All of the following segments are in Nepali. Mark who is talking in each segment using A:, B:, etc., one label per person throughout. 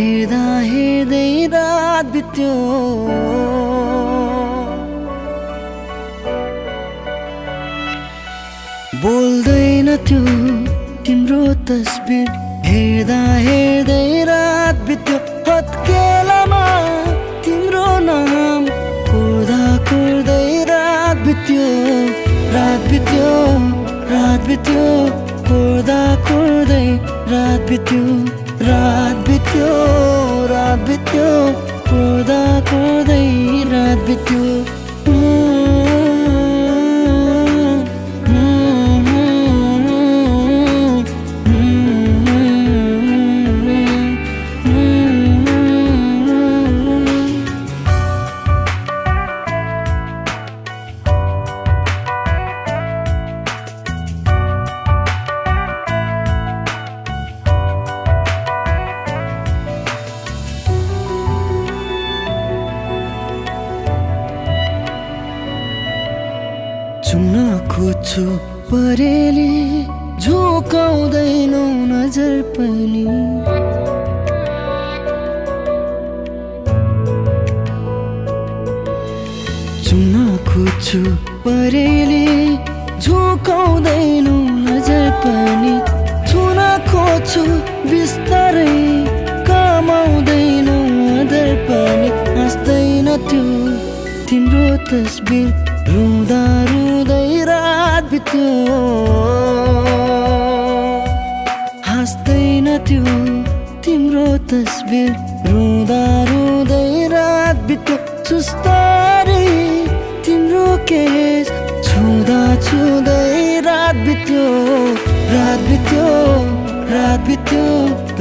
A: हेर्दा हेर्दै रात बित्यो। बोल्दैन थियो तिम्रो तस्बिर, हेर्दा हेर्दै रात बित्यो। हत्केलामा तिम्रो नाम कोर्दा कोर्दै रात बित्यो। रात बित्यो, रात बित्यो, कोर्दा कोर्दै रात बित्यो। रात बित्यो, रात बित्यो, कोर्दा कोर्दै रात बित्यो। चुम्न खोज्छु परेले, झोकाउँदैनौ नजर पनि। चुम्न खोज्छु परेले, झोकाउँदैनौ नजर पनि। छुन खोज्छु बिस्तारै, कमाउँदैनौ अदर पनि। हाँस्दैन त्यो तिम्रो तस्बिर, रुँदा रुँदै रात बित्यो। हाँस्दैन त्यो तिम्रो तस्बिर, रुँदा रुँदै रात बित्यो। सुस्तारी तिम्रो केस छुँदा छुँदै रात बित्यो। रात बित्यो, रात बित्यो,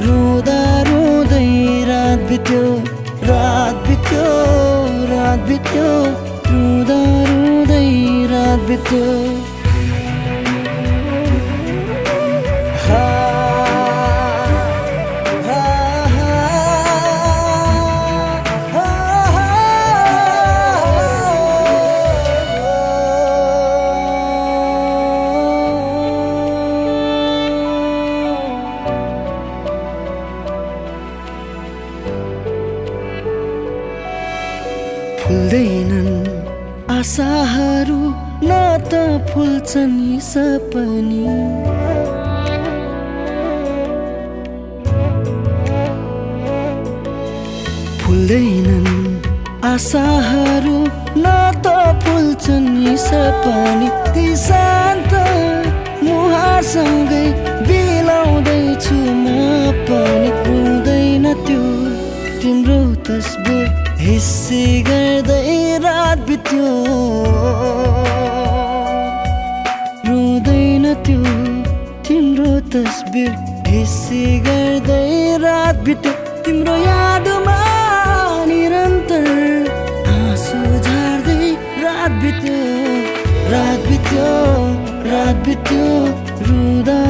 A: रुँदा रुँदै रात बित्यो। रात बित्यो, रात बित्यो, रुँदा रुँदै रात बित्यो। फुल्दैनन् आशाहरू, न त फुल्छन् यी सपनी। फुल्दैनन् आशाहरू, न त फुल्छन् यी सपनी। ती शान्त मुहारसँगै बिलाउँदैछु म पनि। रुँदैन त्यो तिम्रो तस्बिर, हिस्सी गर्दै रात बित्यो। रुँदैन त्यो तिम्रो तस्बिर, हिस्सी गर्दै रात बित्यो। तिम्रो यादमा निरन्तर आँसु झार्दै रात बित्यो। रात बित्यो, रात बित्यो, रुँदा